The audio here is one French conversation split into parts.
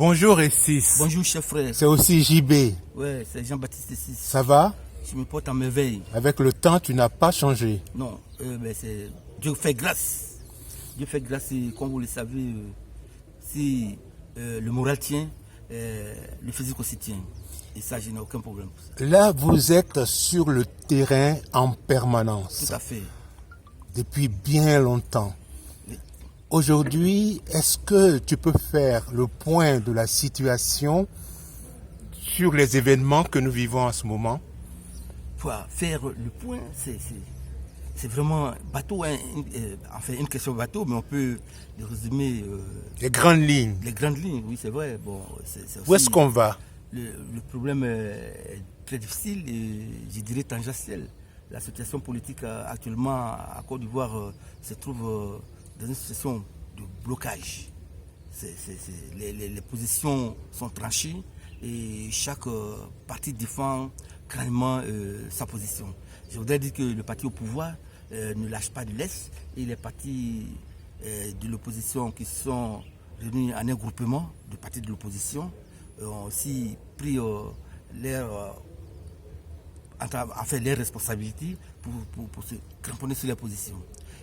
Bonjour Essis. Bonjour chef frère. C'est aussi JB. Ouais, c'est Jean-Baptiste Essis. Ça va? Je me porte en merveille. Avec le temps, tu n'as pas changé. Non, c'est Dieu fait grâce. Dieu fait grâce et comme vous le savez, si le moral tient, le physique aussi tient. Et ça, je n'ai aucun problème pour ça. Là, vous êtes sur le terrain en permanence. Tout à fait. Depuis bien longtemps. Oui. Aujourd'hui, est-ce que tu peux faire le point de la situation sur les événements que nous vivons en ce moment? Pour faire le point, c'est vraiment bateau, hein, enfin une question bateau, mais on peut le résumer. Les grandes lignes. Les grandes lignes, oui, c'est vrai. Bon, c'est Où est-ce qu'on va? Le problème est très difficile et je dirais tangentiel. La situation politique actuellement à Côte d'Ivoire se trouve dans une situation de blocage. Les positions sont tranchées et chaque parti défend carrément sa position. Je voudrais dire que le parti au pouvoir ne lâche pas de l'Est et les partis de l'opposition qui sont réunis en un groupement de partis de l'opposition ont aussi pris leurs responsabilités pour se cramponner sur les positions.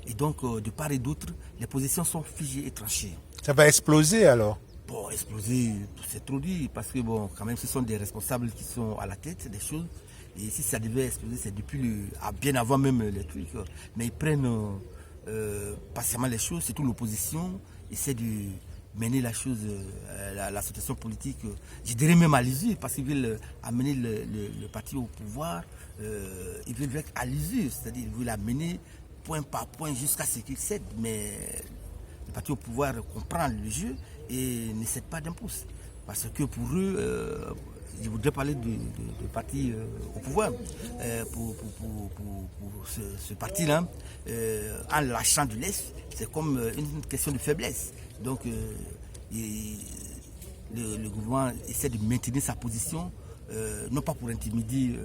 Et donc, de part et d'autre, les positions sont figées et tranchées. Ça va exploser alors? Bon, exploser, c'est trop dit, parce que bon, quand même, ce sont des responsables qui sont à la tête des choses. Et si ça devait exploser, c'est depuis bien avant même les trucs. Mais ils prennent patiemment les choses, surtout l'opposition, essaie de mener la chose, la situation politique, je dirais même à l'usure, parce qu'ils veulent amener le parti au pouvoir, ils veulent être à l'usure, c'est-à-dire ils veulent amener point par point jusqu'à ce qu'ils cèdent, mais le parti au pouvoir comprend le jeu et ne cède pas d'un pouce. Parce que pour eux, je voudrais parler du parti au pouvoir. Pour ce parti-là, en lâchant de l'Est, c'est comme une question de faiblesse. Donc, le gouvernement essaie de maintenir sa position, non pas pour intimider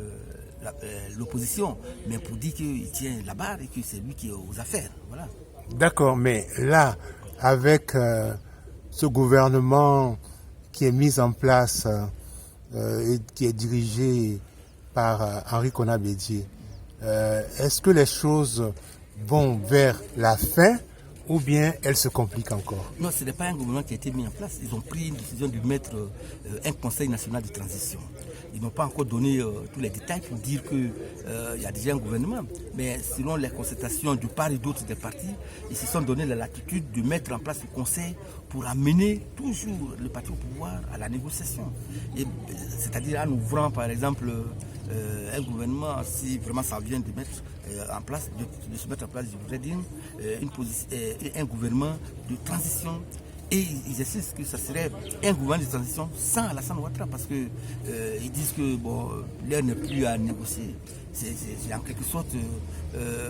l'opposition, mais pour dire qu'il tient la barre et que c'est lui qui est aux affaires. Voilà. D'accord, mais là, avec ce gouvernement qui est mis en place et qui est dirigé par Henri Konan Bédié, est-ce que les choses vont vers la fin ou bien elles se compliquent encore? Non, ce n'est pas un gouvernement qui a été mis en place. Ils ont pris une décision de mettre un conseil national de transition. Ils n'ont pas encore donné tous les détails pour dire qu'il y a déjà un gouvernement. Mais selon les concertations de part et d'autre des partis, ils se sont donné la latitude de mettre en place le conseil pour amener toujours le parti au pouvoir à la négociation. C'est-à-dire en ouvrant par exemple un gouvernement, si vraiment ça vient de mettre en place, de se mettre en place, je voudrais dire, un gouvernement de transition. Et ils insistent que ça serait un gouvernement de transition sans Alassane Ouattara parce que ils disent que bon, l'heure n'est plus à négocier. C'est en quelque sorte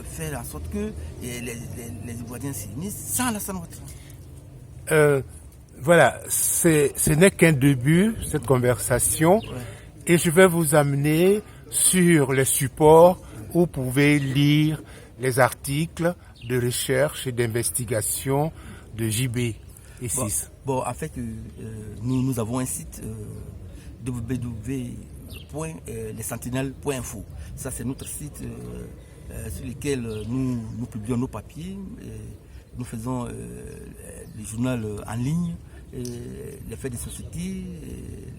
faire en sorte que les Ivoiriens s'unissent sans Alassane Ouattara. Voilà, ce n'est qu'un début, cette conversation. Ouais. Et je vais vous amener sur les supports où vous pouvez lire les articles de recherche et d'investigation de JB. Bon, en fait, nous avons un site www.lessentinelles.info. Ça, c'est notre site sur lequel nous publions nos papiers. Nous faisons le journal en ligne, les faits de société,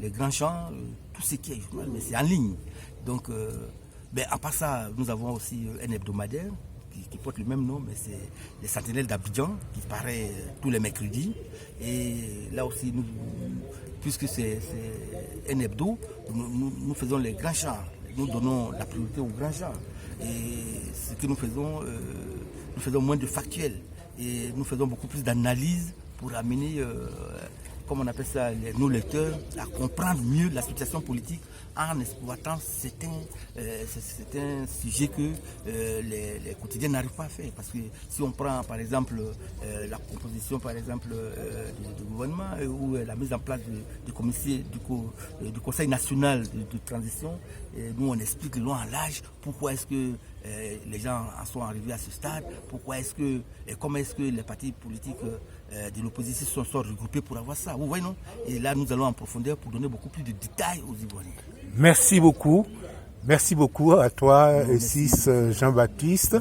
les grands champs, tout ce qui est journal, mais c'est en ligne. Donc, à part ça, nous avons aussi un hebdomadaire qui porte le même nom, mais c'est les Sentinelles d'Abidjan, qui paraît tous les mercredis. Et là aussi, puisque c'est un hebdo, nous faisons les grands champs. Nous donnons la priorité aux grands champs. Et ce que nous faisons moins de factuel. Et nous faisons beaucoup plus d'analyse pour amener, comme on appelle ça, nos lecteurs à comprendre mieux la situation politique en exploitant certains sujets que les quotidiens n'arrivent pas à faire. Parce que si on prend par exemple la composition par exemple, du gouvernement ou la mise en place du Conseil national de transition, nous on explique long en large pourquoi est-ce que les gens en sont arrivés à ce stade, pourquoi est-ce que et comment est-ce que les partis politiques de l'opposition sont regroupés pour avoir ça. Vous voyez, non? Et là, nous allons en profondeur pour donner beaucoup plus de détails aux Ivoiriens. Merci beaucoup. Merci beaucoup à toi, Essis Jean-Baptiste.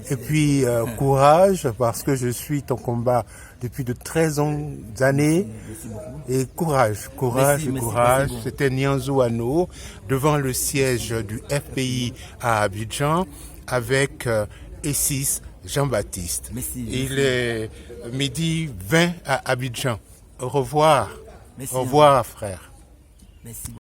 Et puis, courage, parce que je suis ton combat depuis de très longues années. Et courage. C'était Nianzou Ano, devant le siège du FPI à Abidjan, avec Essis Jean-Baptiste. Il est 12h20 à Abidjan. Au revoir. Au revoir, frère. Merci.